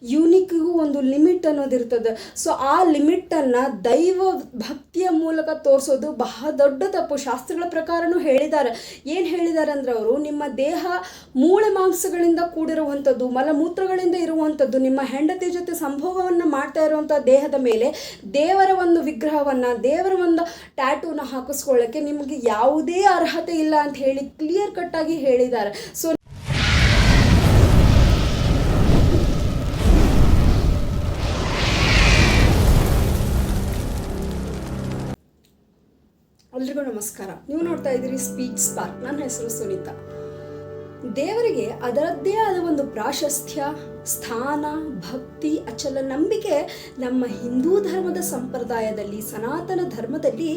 ಯೂನಿಕ್ಗೂ ಒಂದು limit ಅನ್ನೋದಿರ್ತದೆ. So ಆ ಲಿಮಿಟನ್ನು ದೈವ ಭಕ್ತಿಯ ಮೂಲಕ ತೋರಿಸೋದು ಬಹಳ ದೊಡ್ಡ ತಪ್ಪು. ಶಾಸ್ತ್ರಗಳ ಪ್ರಕಾರನೂ ಹೇಳಿದ್ದಾರೆ. ಏನು ಹೇಳಿದ್ದಾರೆ ಅಂದರೆ ಅವರು, ನಿಮ್ಮ ದೇಹ ಮೂಳೆ ಮಾಂಸಗಳಿಂದ ಕೂಡಿರುವಂಥದ್ದು, ಮಲಮೂತ್ರಗಳಿಂದ ಇರುವಂಥದ್ದು, ನಿಮ್ಮ ಹೆಂಡತಿ ಜೊತೆ ಸಂಭೋಗವನ್ನು ಮಾಡ್ತಾ ಇರುವಂಥ ದೇಹದ ಮೇಲೆ ದೇವರ ಒಂದು ವಿಗ್ರಹವನ್ನು, ದೇವರ ಒಂದು ಟ್ಯಾಟೂನ ಹಾಕಿಸ್ಕೊಳ್ಳೋಕ್ಕೆ ನಿಮಗೆ ಯಾವುದೇ ಅರ್ಹತೆ ಇಲ್ಲ ಅಂತ ಹೇಳಿ ಕ್ಲಿಯರ್ ಕಟ್ಟಾಗಿ ಹೇಳಿದ್ದಾರೆ. ಸೊ ಎಲ್ರಿಗೂ ನಮಸ್ಕಾರ. ನೀವು ನೋಡ್ತಾ ಇದ್ದೀರಿ ಸ್ಪೀಚ್ ಸ್ಪಾರ್ಕ್. ನನ್ನ ಹೆಸರು ಸುನೀತಾ. ದೇವರಿಗೆ ಅದರದ್ದೇ ಆದ ಒಂದು ಪ್ರಾಶಸ್ತ್ಯ, ಸ್ಥಾನ, ಭಕ್ತಿ, ಅಚಲ ನಂಬಿಕೆ ನಮ್ಮ ಹಿಂದೂ ಧರ್ಮದ ಸಂಪ್ರದಾಯದಲ್ಲಿ, ಸನಾತನ ಧರ್ಮದಲ್ಲಿ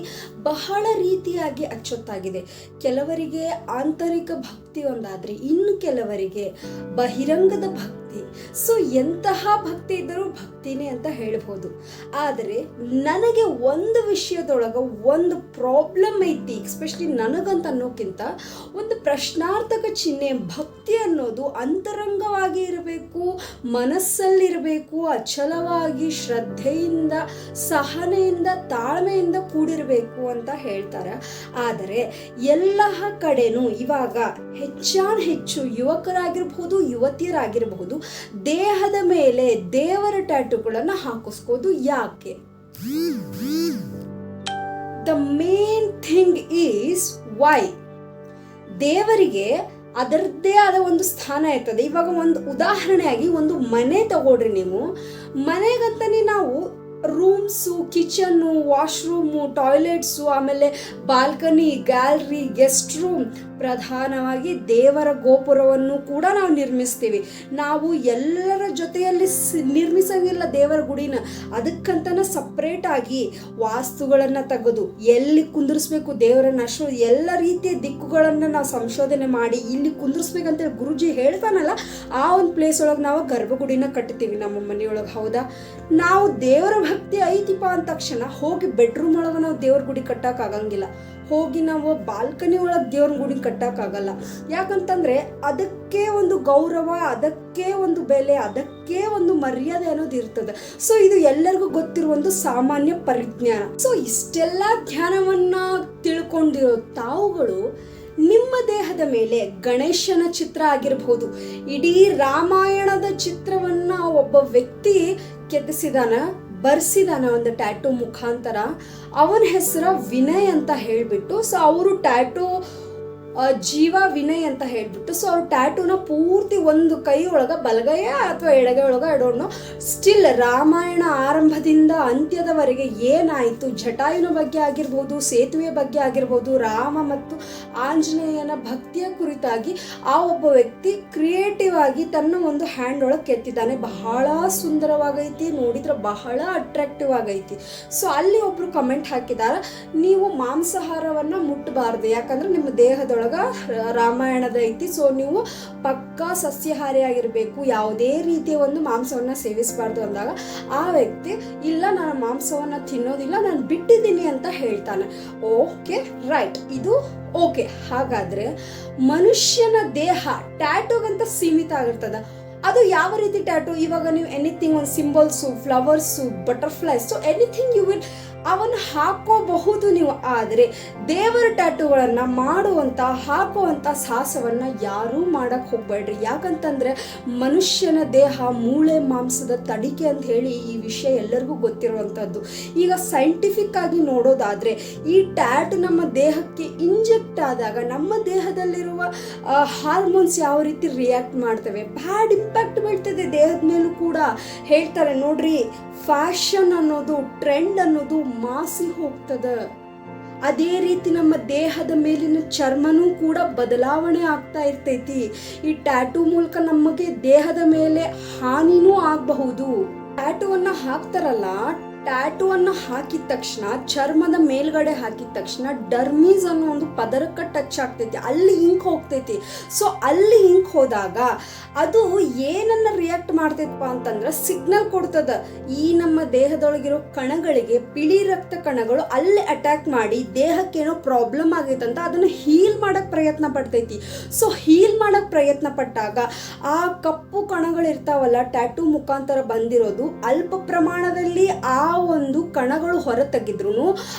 ಬಹಳ ರೀತಿಯಾಗಿ ಅಚ್ಚೊತ್ತಾಗಿದೆ. ಕೆಲವರಿಗೆ ಆಂತರಿಕ ಭಕ್ತಿ ಒಂದಾದರೆ ಇನ್ನು ಕೆಲವರಿಗೆ ಬಹಿರಂಗದ ಭಕ್ತಿ. ಸೊ ಎಂತಹ ಭಕ್ತಿ ಇದ್ದರೂ ಭಕ್ತಿನೇ ಅಂತ ಹೇಳ್ಬೋದು. ಆದರೆ ನನಗೆ ಒಂದು ವಿಷಯದೊಳಗೆ ಒಂದು ಪ್ರಾಬ್ಲಮ್ ಐತಿ, ಎಸ್ಪೆಷಲಿ ನನಗಂತ ಅನ್ನೋಕ್ಕಿಂತ ಒಂದು ಪ್ರಶ್ನಾರ್ಥಕ ಚಿಹ್ನೆ. ಭಕ್ತಿ ಅನ್ನೋದು ಅಂತರಂಗವಾಗಿ ಇರಬೇಕು, ಮನಸ್ಸಲ್ಲಿರಬೇಕು, ಅಚಲವಾಗಿ ಶ್ರದ್ಧೆಯಿಂದ, ಸಹನೆಯಿಂದ, ತಾಳ್ಮೆಯಿಂದ ಕೂಡಿರಬೇಕು ಅಂತ ಹೇಳ್ತಾರೆ. ಆದರೆ ಎಲ್ಲ ಕಡೆನೂ ಇವಾಗ ಹೆಚ್ಚು ಯುವಕರಾಗಿರ್ಬೋದು, ಯುವತಿಯರಾಗಿರಬಹುದು, ದೇಹದ ಮೇಲೆ ದೇವರ ಟ್ಯಾಟೂಗಳನ್ನು ಹಾಕಿಸ್ಕೋದು ಯಾಕೆ? The main thing is why. ದೇವರಿಗೆ ಅದರದ್ದೇ ಆದ ಒಂದು ಸ್ಥಾನ ಇರ್ತದೆ. ಇವಾಗ ಒಂದು ಉದಾಹರಣೆಯಾಗಿ ಒಂದು ಮನೆ ತಗೊಳ್ರಿ. ನೀವು ಮನೆಗಂತಲೇ ನಾವು ರೂಮ್ಸು, ಕಿಚನ್ನು, ವಾಶ್ರೂಮು, ಟಾಯ್ಲೆಟ್ಸು, ಆಮೇಲೆ ಬಾಲ್ಕನಿ, ಗ್ಯಾಲರಿ, ಗೆಸ್ಟ್ ರೂಮ್, ಪ್ರಧಾನವಾಗಿ ದೇವರ ಗೋಪುರವನ್ನು ಕೂಡ ನಾವು ನಿರ್ಮಿಸ್ತೀವಿ. ನಾವು ಎಲ್ಲರ ಜೊತೆಯಲ್ಲಿ ನಿರ್ಮಿಸಂಗಿಲ್ಲ ದೇವರ ಗುಡಿನ. ಅದಕ್ಕಂತನ ಸಪ್ರೇಟಾಗಿ ವಾಸ್ತುಗಳನ್ನು ತೆಗೆದು ಎಲ್ಲಿ ಕುಂದಿರಿಸ್ಬೇಕು ದೇವರನ್ನ, ಅಷ್ಟು ಎಲ್ಲ ರೀತಿಯ ದಿಕ್ಕುಗಳನ್ನು ನಾವು ಸಂಶೋಧನೆ ಮಾಡಿ ಇಲ್ಲಿ ಕುಂದಿರಿಸ್ಬೇಕಂತೇಳಿ ಗುರುಜಿ ಹೇಳ್ತಾನಲ್ಲ, ಆ ಒಂದು ಪ್ಲೇಸ್ ಒಳಗೆ ನಾವು ಗರ್ಭಗುಡಿನ ಕಟ್ತೀವಿ ನಮ್ಮ ಮನೆಯೊಳಗೆ. ಹೌದಾ? ನಾವು ದೇವರ ಭಕ್ತಿ ಐತಿಪ್ಪ ಅಂದ ತಕ್ಷಣ ಹೋಗಿ ಬೆಡ್ರೂಮ್ ಒಳಗೆ ನಾವು ದೇವ್ರ ಗುಡಿ ಕಟ್ಟೋಕ್ಕಾಗಂಗಿಲ್ಲ, ಹೋಗಿ ನಾವು ಬಾಲ್ಕನಿ ಒಳಗೆ ದೇವ್ರ ಗುಡಿ ಕಟ್ಟೋಕ್ಕಾಗಲ್ಲ. ಯಾಕಂತಂದರೆ ಅದಕ್ಕೆ ಒಂದು ಗೌರವ, ಅದಕ್ಕೆ ಒಂದು ಬೆಲೆ, ಅದಕ್ಕೆ ಒಂದು ಮರ್ಯಾದೆ ಅನ್ನೋದು ಇರ್ತದೆ. ಸೊ ಇದು ಎಲ್ಲರಿಗೂ ಗೊತ್ತಿರುವ ಒಂದು ಸಾಮಾನ್ಯ ಪರಿಜ್ಞಾನ. ಸೊ ಇಷ್ಟೆಲ್ಲ ಧ್ಯಾನವನ್ನು ತಿಳ್ಕೊಂಡಿರೋ ತಾವುಗಳು ನಿಮ್ಮ ದೇಹದ ಮೇಲೆ ಗಣೇಶನ ಚಿತ್ರ ಆಗಿರಬಹುದು, ಇಡೀ ರಾಮಾಯಣದ ಚಿತ್ರವನ್ನು ಒಬ್ಬ ವ್ಯಕ್ತಿ ಕೆತ್ತಿಸಿದಾನ, ಬರ್ಸಿದಾನ ಒಂದು ಟ್ಯಾಟೂ ಮುಖಾಂತರ. ಅವನ ಹೆಸರು ವಿನಯ್ ಅಂತ ಹೇಳಿಬಿಟ್ಟು. ಸೊ ಅವರು ಟ್ಯಾಟೂ ಜೀವ ವಿನಯ್ ಅಂತ ಹೇಳ್ಬಿಟ್ಟು, ಸೊ ಅವ್ರು ಟ್ಯಾಟೂನ ಪೂರ್ತಿ ಒಂದು ಕೈ ಒಳಗೆ, ಬಲಗೈಯ ಅಥವಾ ಎಡಗೈ ಒಳಗೆ, I don't no, still Ramayana ಆರಂಭದಿಂದ ಅಂತ್ಯದವರೆಗೆ ಏನಾಯಿತು, ಜಟಾಯುನ ಬಗ್ಗೆ ಆಗಿರ್ಬೋದು, ಸೇತುವೆ ಬಗ್ಗೆ ಆಗಿರ್ಬೋದು, ರಾಮ ಮತ್ತು ಆಂಜನೇಯನ ಭಕ್ತಿಯ ಕುರಿತಾಗಿ ಆ ಒಬ್ಬ ವ್ಯಕ್ತಿ ಕ್ರಿಯೇಟಿವ್ ಆಗಿ ತನ್ನ ಒಂದು ಹ್ಯಾಂಡ್ ಒಳಗೆ ಕೆತ್ತಿದ್ದಾನೆ. ಬಹಳ ಸುಂದರವಾಗೈತಿ, ನೋಡಿದ್ರೆ ಬಹಳ ಅಟ್ರಾಕ್ಟಿವ್ ಆಗೈತಿ. ಸೊ ಅಲ್ಲಿ ಒಬ್ಬರು ಕಮೆಂಟ್ ಹಾಕಿದ್ದಾರೆ, ನೀವು ಮಾಂಸಾಹಾರವನ್ನು ಮುಟ್ಟಬಾರ್ದು, ಯಾಕಂದ್ರೆ ನಿಮ್ಮ ದೇಹದೊಳಗೆ ರಾಮಾಯಣದ ಐತಿ. ಸೊ ನೀವು ಪಕ್ಕಾ ಸಸ್ಯಾಹಾರಿ ಆಗಿರಬೇಕು, ಯಾವುದೇ ರೀತಿಯ ಒಂದು ಮಾಂಸವನ್ನು ಸೇವಿಸಬಾರ್ದು ಅಂದಾಗ ಆ ವ್ಯಕ್ತಿ, ಇಲ್ಲ ನಾನು ಮಾಂಸವನ್ನು ತಿನ್ನೋದಿಲ್ಲ, ನಾನು ಬಿಟ್ಟಿದ್ದೀನಿ ಅಂತ ಹೇಳ್ತಾನೆ. ಓಕೆ, ರೈಟ್, ಇದು ಓಕೆ. ಹಾಗಾದರೆ ಮನುಷ್ಯನ ದೇಹ ಟ್ಯಾಟೂಗಂತ ಸೀಮಿತ ಆಗಿರ್ತದ. ಅದು ಯಾವ ರೀತಿ ಟ್ಯಾಟೂ? ಇವಾಗ ನೀವು ಎನಿಥಿಂಗ್, ಒಂದು symbols, flowers, butterflies, so anything you will ಅವನ್ನು ಹಾಕೋಬಹುದು ನೀವು. ಆದರೆ ದೇವರ ಟ್ಯಾಟೂಗಳನ್ನು ಹಾಕುವಂಥ ಸಾಹಸವನ್ನು ಯಾರೂ ಮಾಡೋಕ್ಕೆ ಹೋಗಬೇಡ್ರಿ. ಯಾಕಂತಂದರೆ ಮನುಷ್ಯನ ದೇಹ ಮೂಳೆ ಮಾಂಸದ ತಡಿಕೆ ಅಂತ ಹೇಳಿ ಈ ವಿಷಯ ಎಲ್ಲರಿಗೂ ಗೊತ್ತಿರುವಂಥದ್ದು. ಈಗ ಸೈಂಟಿಫಿಕ್ ಆಗಿ ನೋಡೋದಾದರೆ ಈ ಟ್ಯಾಟೂ ನಮ್ಮ ದೇಹಕ್ಕೆ ಇಂಜೆಕ್ಟ್ ಆದಾಗ ನಮ್ಮ ದೇಹದಲ್ಲಿರುವ ಹಾರ್ಮೋನ್ಸ್ ಯಾವ ರೀತಿ ರಿಯಾಕ್ಟ್ ಮಾಡ್ತವೆ, ಬ್ಯಾಡ್ ಇಂಪ್ಯಾಕ್ಟ್ ಬೀಳ್ತದೆ ದೇಹದ ಮೇಲೂ ಕೂಡ. ಹೇಳ್ತಾರೆ ನೋಡ್ರಿ, ಫ್ಯಾಷನ್ ಅನ್ನೋದು, ಟ್ರೆಂಡ್ ಅನ್ನೋದು ಮಾಸಿ ಹೋಗ್ತದೆ. ಅದೇ ರೀತಿ ನಮ್ಮ ದೇಹದ ಮೇಲಿನ ಚರ್ಮನೂ ಕೂಡ ಬದಲಾವಣೆ ಆಗ್ತಾ ಇರ್ತೈತಿ. ಈ ಟ್ಯಾಟೂ ಮೂಲಕ ನಮಗೆ ದೇಹದ ಮೇಲೆ ಹಾನಿನೂ ಆಗಬಹುದು. ಟ್ಯಾಟೂವನ್ನು ಹಾಕ್ತಾರಲ್ಲ, ಟ್ಯಾಟೂವನ್ನು ಹಾಕಿದ ತಕ್ಷಣ, ಚರ್ಮದ ಮೇಲ್ಗಡೆ ಹಾಕಿದ ತಕ್ಷಣ ಡರ್ಮೀಸ್ ಅನ್ನೋ ಒಂದು ಪದರಕ್ಕೆ ಟಚ್ ಆಗ್ತೈತಿ, ಅಲ್ಲಿ ಇಂಕ್ ಹೋಗ್ತೈತಿ. ಸೊ ಅಲ್ಲಿ ಇಂಕ್ ಹೋದಾಗ ಅದು ಏನನ್ನ ರಿಯಾಕ್ಟ್ ಮಾಡ್ತೈತಪ್ಪ ಅಂತಂದ್ರೆ ಸಿಗ್ನಲ್ ಕೊಡ್ತದ. ಈ ನಮ್ಮ ದೇಹದೊಳಗಿರೋ ಕಣಗಳಿಗೆ, ಬಿಳಿ ರಕ್ತ ಕಣಗಳು ಅಲ್ಲಿ ಅಟ್ಯಾಕ್ ಮಾಡಿ ದೇಹಕ್ಕೇನೋ ಪ್ರಾಬ್ಲಮ್ ಆಗೈತೆ ಅಂತ ಅದನ್ನು ಹೀಲ್ ಮಾಡಕ್ ಪ್ರಯತ್ನ ಪಡ್ತೈತಿ. ಸೊ ಹೀಲ್ ಮಾಡಕ್ ಪ್ರಯತ್ನ ಪಟ್ಟಾಗ ಆ ಕಪ್ಪು ಕಣಗಳಿರ್ತಾವಲ್ಲ, ಟ್ಯಾಟೂ ಮುಖಾಂತರ ಬಂದಿರೋದು, ಅಲ್ಪ ಪ್ರಮಾಣದಲ್ಲಿ ಆ ಒಂದು ಕಣಗಳು ಹೊರ ತೆಗೆದ್ರು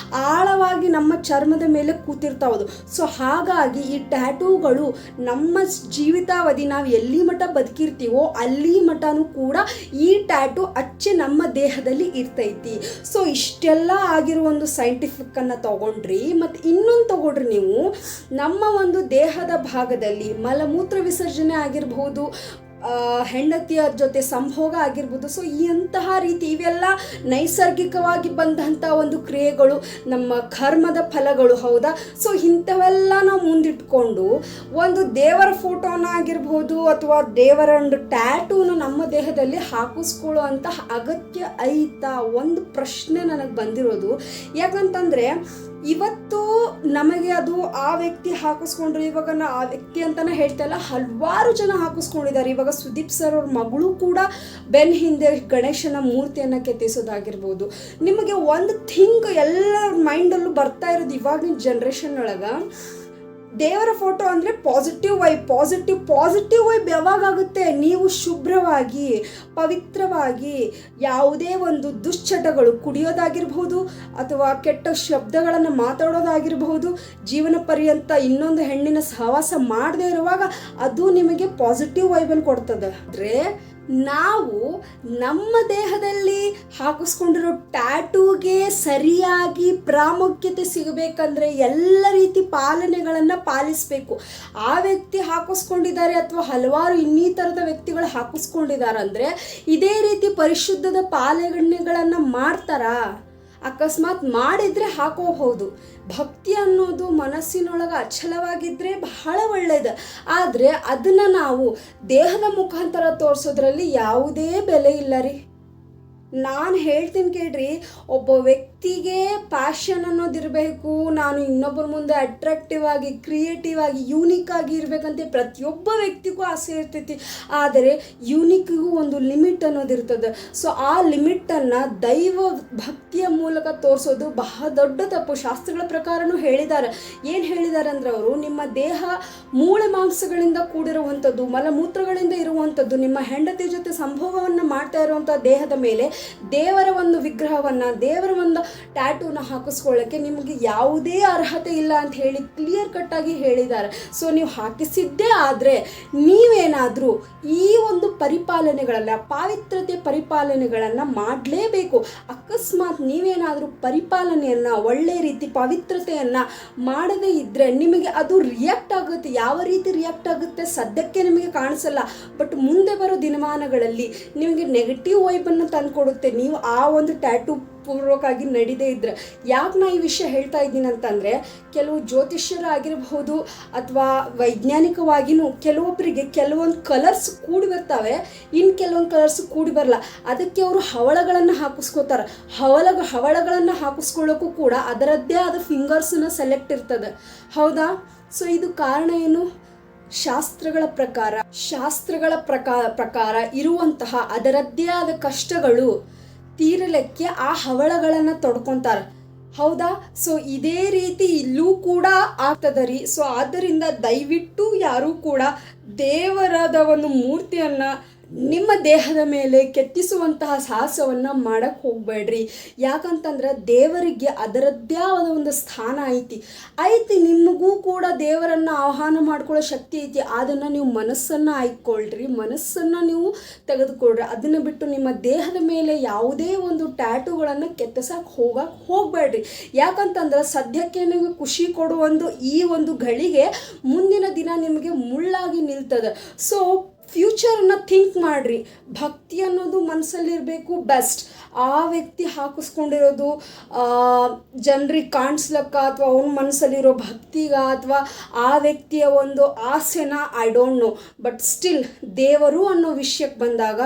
ಆಳವಾಗಿ ನಮ್ಮ ಚರ್ಮದ ಮೇಲೆ ಕೂತಿರ್ತಾವದು. ಸೊ ಹಾಗಾಗಿ ಈ ಟ್ಯಾಟೂಗಳು ನಮ್ಮ ಜೀವಿತಾವಧಿ ನಾವು ಎಲ್ಲಿ ಮಟ್ಟ ಬದುಕಿರ್ತೀವೋ ಅಲ್ಲಿ ಮಟನೂ ಕೂಡ ಈ ಟ್ಯಾಟೂ ಅಚ್ಚೆ ನಮ್ಮ ದೇಹದಲ್ಲಿ ಇರ್ತೈತಿ. ಸೊ ಇಷ್ಟೆಲ್ಲ ಆಗಿರೋ ಒಂದು ಸೈಂಟಿಫಿಕ್ ಅನ್ನ ತಗೊಂಡ್ರಿ. ಮತ್ತು ಇನ್ನೊಂದು ತಗೊಂಡ್ರಿ ನೀವು, ನಮ್ಮ ಒಂದು ದೇಹದ ಭಾಗದಲ್ಲಿ ಮಲಮೂತ್ರ ವಿಸರ್ಜನೆ ಆಗಿರಬಹುದು, ಹೆಂಡತಿಯ ಜೊತೆ ಸಂಭೋಗ ಆಗಿರ್ಬೋದು. ಸೊ ಇಂತಹ ರೀತಿ ಇವೆಲ್ಲ ನೈಸರ್ಗಿಕವಾಗಿ ಬಂದಂಥ ಒಂದು ಕ್ರಿಯೆಗಳು, ನಮ್ಮ ಕರ್ಮದ ಫಲಗಳು, ಹೌದಾ? ಸೊ ಇಂಥವೆಲ್ಲ ನಾವು ಮುಂದಿಟ್ಕೊಂಡು ಒಂದು ದೇವರ ಫೋಟೋನ ಆಗಿರ್ಬೋದು ಅಥವಾ ದೇವರ ಒಂದು ಟ್ಯಾಟೂನ ನಮ್ಮ ದೇಹದಲ್ಲಿ ಹಾಕಿಸ್ಕೊಳ್ಳೋ ಅಂತ ಅಗತ್ಯ ಐತಾ ಒಂದು ಪ್ರಶ್ನೆ ನನಗೆ ಬಂದಿರೋದು. ಯಾಕಂತಂದರೆ ಇವತ್ತು ನಮಗೆ ಅದು ಆ ವ್ಯಕ್ತಿ ಹಾಕಿಸ್ಕೊಂಡ್ರು, ಇವಾಗ ನಾ ಆ ವ್ಯಕ್ತಿ ಅಂತಲೇ ಹೇಳ್ತಾ ಇಲ್ಲ, ಹಲವಾರು ಜನ ಹಾಕಿಸ್ಕೊಂಡಿದ್ದಾರೆ. ಇವಾಗ ಸುದೀಪ್ ಸರ್ ಅವ್ರ ಮಗಳು ಕೂಡ ಬೆನ್ ಹಿಂದೆ ಗಣೇಶನ ಮೂರ್ತಿಯನ್ನು ಕೆತ್ತಿಸೋದಾಗಿರ್ಬೋದು. ನಿಮಗೆ ಒಂದು ಥಿಂಕ್ ಎಲ್ಲ ಮೈಂಡಲ್ಲೂ ಬರ್ತಾ ಇರೋದು ಇವಾಗಿನ ಜನ್ರೇಷನ್ ಒಳಗೆ, ದೇವರ ಫೋಟೋ ಅಂದರೆ ಪಾಸಿಟಿವ್ ವೈಬ್ ಯಾವಾಗುತ್ತೆ? ನೀವು ಶುಭ್ರವಾಗಿ, ಪವಿತ್ರವಾಗಿ, ಯಾವುದೇ ಒಂದು ದುಶ್ಚಟಗಳು, ಕುಡಿಯೋದಾಗಿರ್ಬೋದು ಅಥವಾ ಕೆಟ್ಟ ಶಬ್ದಗಳನ್ನು ಮಾತಾಡೋದಾಗಿರ್ಬಹುದು, ಜೀವನ ಪರ್ಯಂತ ಇನ್ನೊಂದು ಹೆಣ್ಣಿನ ಸಹವಾಸ ಮಾಡದೇ ಇರುವಾಗ ಅದು ನಿಮಗೆ ಪಾಸಿಟಿವ್ ವೈಬನ್ನು ಕೊಡ್ತದೆ. ಅಂದರೆ ನಾವು ನಮ್ಮ ದೇಹದಲ್ಲಿ ಹಾಕಿಸ್ಕೊಂಡಿರೋ ಟ್ಯಾಟೂಗೆ ಸರಿಯಾಗಿ ಪ್ರಾಮುಖ್ಯತೆ ಸಿಗಬೇಕಂದ್ರೆ ಎಲ್ಲ ರೀತಿ ಪಾಲನೆಗಳನ್ನು ಪಾಲಿಸಬೇಕು. ಆ ವ್ಯಕ್ತಿ ಹಾಕಿಸ್ಕೊಂಡಿದ್ದಾರೆ ಅಥವಾ ಹಲವಾರು ಇನ್ನಿತರದ ವ್ಯಕ್ತಿಗಳು ಹಾಕಿಸ್ಕೊಂಡಿದ್ದಾರೆ ಅಂದರೆ ಇದೇ ರೀತಿ ಪರಿಶುದ್ಧದ ಪಾಲನೆಗಳನ್ನು ಮಾಡ್ತಾರಾ? ಅಕಸ್ಮಾತ್ ಮಾಡಿದರೆ ಹಾಕೋಬಹುದು. ಭಕ್ತಿ ಅನ್ನೋದು ಮನಸ್ಸಿನೊಳಗೆ ಅಚಲವಾಗಿದ್ದರೆ ಬಹಳ ಒಳ್ಳೆಯದು. ಆದರೆ ಅದನ್ನು ನಾವು ದೇಹದ ಮುಖಾಂತರ ತೋರಿಸೋದ್ರಲ್ಲಿ ಯಾವುದೇ ಬೆಲೆ ಇಲ್ಲ ರೀ. ನಾನು ಹೇಳ್ತೀನಿ ಕೇಳ್ರಿ, ಒಬ್ಬ ವ್ಯಕ್ತಿಗೆ ಪ್ಯಾಷನ್ ಅನ್ನೋದಿರಬೇಕು, ನಾನು ಇನ್ನೊಬ್ಬರ ಮುಂದೆ ಅಟ್ರಾಕ್ಟಿವ್ ಆಗಿ, ಕ್ರಿಯೇಟಿವ್ ಆಗಿ, ಯೂನಿಕ್ ಆಗಿ ಇರಬೇಕಂತ ಪ್ರತಿಯೊಬ್ಬ ವ್ಯಕ್ತಿಗೂ ಆಸೆ ಇರ್ತೈತಿ. ಆದರೆ ಯೂನಿಕ್ಗೂ ಒಂದು ಲಿಮಿಟ್ ಅನ್ನೋದಿರ್ತದೆ. ಸೊ ಆ ಲಿಮಿಟನ್ನು ದೈವ ಭಕ್ತಿಯ ಮೂಲಕ ತೋರಿಸೋದು ಬಹಳ ದೊಡ್ಡ ತಪ್ಪು. ಶಾಸ್ತ್ರಗಳ ಪ್ರಕಾರನೂ ಹೇಳಿದ್ದಾರೆ. ಏನು ಹೇಳಿದ್ದಾರೆ ಅಂದರೆ ಅವರು, ನಿಮ್ಮ ದೇಹ ಮೂಳೆ ಮಾಂಸಗಳಿಂದ ಕೂಡಿರುವಂಥದ್ದು, ಮಲಮೂತ್ರಗಳಿಂದ ಇರುವಂಥದ್ದು, ನಿಮ್ಮ ಹೆಂಡತಿ ಜೊತೆ ಸಂಭೋಗವನ್ನು ಮಾಡ್ತಾ ಇರುವಂಥ ದೇಹದ ಮೇಲೆ ದೇವರ ಒಂದು ವಿಗ್ರಹವನ್ನು, ದೇವರ ಒಂದು ಟ್ಯಾಟೂನ ಹಾಕಿಸ್ಕೊಳ್ಳೋಕ್ಕೆ ನಿಮಗೆ ಯಾವುದೇ ಅರ್ಹತೆ ಇಲ್ಲ ಅಂತ ಹೇಳಿ ಕ್ಲಿಯರ್ ಕಟ್ಟಾಗಿ ಹೇಳಿದ್ದಾರೆ. ಸೊ ನೀವು ಹಾಕಿಸಿದ್ದೇ ಆದರೆ ನೀವೇನಾದರೂ ಈ ಒಂದು ಪಾವಿತ್ರತೆ ಪರಿಪಾಲನೆಗಳನ್ನು ಮಾಡಲೇಬೇಕು. ಅಕಸ್ಮಾತ್ ನೀವೇನಾದರೂ ಪರಿಪಾಲನೆಯನ್ನು, ಒಳ್ಳೆಯ ರೀತಿ ಪವಿತ್ರತೆಯನ್ನು ಮಾಡದೇ ಇದ್ದರೆ ನಿಮಗೆ ಅದು ರಿಯಾಕ್ಟ್ ಆಗುತ್ತೆ. ಯಾವ ರೀತಿ ರಿಯಾಕ್ಟ್ ಆಗುತ್ತೆ ಸದ್ಯಕ್ಕೆ ನಿಮಗೆ ಕಾಣಿಸಲ್ಲ, ಬಟ್ ಮುಂದೆ ಬರೋ ದಿನಮಾನಗಳಲ್ಲಿ ನಿಮಗೆ ನೆಗೆಟಿವ್ ವೈಬನ್ನು ತಂದುಕೊಡುತ್ತೆ. ನೀವು ಆ ಒಂದು ಟ್ಯಾಟೂ ಪೂರ್ವಕವಾಗಿ ನಡೀದೇ ಇದ್ರೆ. ಯಾಕೆ ನಾ ಈ ವಿಷಯ ಹೇಳ್ತಾ ಇದ್ದೀನಿ ಅಂತಂದರೆ, ಕೆಲವು ಜ್ಯೋತಿಷ್ಯರಾಗಿರಬಹುದು ಅಥವಾ ವೈಜ್ಞಾನಿಕವಾಗಿಯೂ ಕೆಲವೊಬ್ಬರಿಗೆ ಕೆಲವೊಂದು ಕಲರ್ಸ್ ಕೂಡಿ ಬರ್ತವೆ, ಇನ್ನು ಕೆಲವೊಂದು ಕಲರ್ಸ್ ಕೂಡಿ ಬರಲ್ಲ. ಅದಕ್ಕೆ ಅವರು ಹವಳಗಳನ್ನು ಹಾಕಿಸ್ಕೋತಾರೆ. ಹವಳಗಳನ್ನು ಹಾಕಿಸ್ಕೊಳ್ಳೋಕ್ಕೂ ಕೂಡ ಅದರದ್ದೇ ಆದ ಫಿಂಗರ್ಸನ್ನ ಸೆಲೆಕ್ಟ್ ಇರ್ತದೆ, ಹೌದಾ? ಸೊ ಇದು ಕಾರಣ ಏನು? ಶಾಸ್ತ್ರಗಳ ಪ್ರಕಾರ ಇರುವಂತಹ ಅದರದ್ದೇ ಆದ ಕಷ್ಟಗಳು ತೀರಲಿಕ್ಕೆ ಆ ಹವಳಗಳನ್ನು ತೊಡ್ಕೊತಾರೆ, ಹೌದಾ? ಸೊ ಇದೇ ರೀತಿ ಇಲ್ಲೂ ಕೂಡ ಆಗ್ತದ ರೀ. ಸೊ ಆದ್ದರಿಂದ ದಯವಿಟ್ಟು ಯಾರೂ ಕೂಡ ದೇವರಾದ ಒಂದು ಮೂರ್ತಿಯನ್ನು ನಿಮ್ಮ ದೇಹದ ಮೇಲೆ ಕೆತ್ತಿಸುವಂತಹ ಸಾಹಸವನ್ನು ಮಾಡಕ್ಕೆ ಹೋಗಬೇಡ್ರಿ. ಯಾಕಂತಂದ್ರೆ ದೇವರಿಗೆ ಅದರದ್ದೇ ಆದ ಒಂದು ಸ್ಥಾನ ಐತಿ. ನಿಮಗೂ ಕೂಡ ದೇವರನ್ನು ಆಹ್ವಾನ ಮಾಡ್ಕೊಳ್ಳೋ ಶಕ್ತಿ ಐತಿ. ಅದನ್ನು ನೀವು ಮನಸ್ಸನ್ನು ಆಯ್ಕೊಳ್ರಿ, ಮನಸ್ಸನ್ನು ನೀವು ತೆಗೆದುಕೊಳ್ರಿ. ಅದನ್ನು ಬಿಟ್ಟು ನಿಮ್ಮ ದೇಹದ ಮೇಲೆ ಯಾವುದೇ ಒಂದು ಟ್ಯಾಟೂಗಳನ್ನು ಕೆತ್ತಿಸಕ್ಕೆ ಹೋಗಬೇಡ್ರಿ. ಯಾಕಂತಂದ್ರೆ ಸದ್ಯಕ್ಕೆ ನಿಮಗೆ ಖುಷಿ ಕೊಡುವ ಈ ಒಂದು ಗಳಿಗೆ ಮುಂದಿನ ದಿನ ನಿಮಗೆ ಮುಳ್ಳಾಗಿ ನಿಲ್ತದೆ. ಸೊ ಫ್ಯೂಚರನ್ನು ಥಿಂಕ್ ಮಾಡಿರಿ. ಭಕ್ತಿ ಅನ್ನೋದು ಮನಸ್ಸಲ್ಲಿರಬೇಕು ಬೆಸ್ಟ್. ಆ ವ್ಯಕ್ತಿ ಹಾಕಿಸ್ಕೊಂಡಿರೋದು ಜನರಿಗೆ ಕಾಣಿಸ್ಲಕ್ಕ ಅಥವಾ ಅವನ ಮನಸ್ಸಲ್ಲಿರೋ ಭಕ್ತಿಗ ಅಥವಾ ಆ ವ್ಯಕ್ತಿಯ ಒಂದು ಆಸೆನ I don't know. But still ದೇವರು ಅನ್ನೋ ವಿಷಯಕ್ಕೆ ಬಂದಾಗ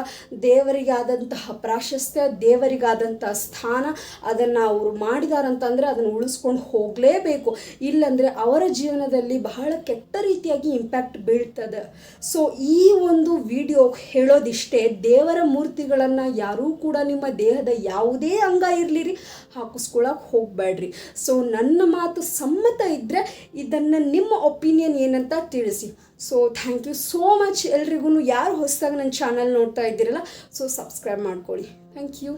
ದೇವರಿಗೆ ಆದಂತಹ ಪ್ರಾಶಸ್ತ್ಯ, ದೇವರಿಗಾದಂತಹ ಸ್ಥಾನ, ಅದನ್ನು ಅವರು ಮಾಡಿದಾರಂತಂದರೆ ಅದನ್ನು ಉಳಿಸ್ಕೊಂಡು ಹೋಗಲೇಬೇಕು. ಇಲ್ಲಂದರೆ ಅವರ ಜೀವನದಲ್ಲಿ ಬಹಳ ಕೆಟ್ಟ ರೀತಿಯಾಗಿ ಇಂಪ್ಯಾಕ್ಟ್ ಬೀಳ್ತದೆ. ಸೊ ಈ ಒಂದು ವಿಡಿಯೋ ಹೇಳೋದಿಷ್ಟೇ, ದೇವರ ಮೂರ್ತಿಗಳನ್ನು ಯಾರೂ ಕೂಡ ನಿಮ್ಮ ದೇಹದ ಯಾವುದೇ ಅಂಗ ಇರಲಿರಿ ಹಾಕಿಸ್ಕೊಳಕ್ಕೆ ಹೋಗಬೇಡ್ರಿ. ಸೊ ನನ್ನ ಮಾತು ಸಮ್ಮತ ಇದ್ದರೆ ಇದನ್ನು ನಿಮ್ಮ ಒಪಿನಿಯನ್ ಏನಂತ ತಿಳಿಸಿ. So thank you so much ಎಲ್ರಿಗೂ. ಯಾರು ಹೊಸದಾಗಿ ನನ್ನ ಚಾನಲ್ ನೋಡ್ತಾ ಇದ್ದೀರಲ್ಲ, ಸೊ ಸಬ್ಸ್ಕ್ರೈಬ್ ಮಾಡ್ಕೊಳ್ಳಿ. Thank you.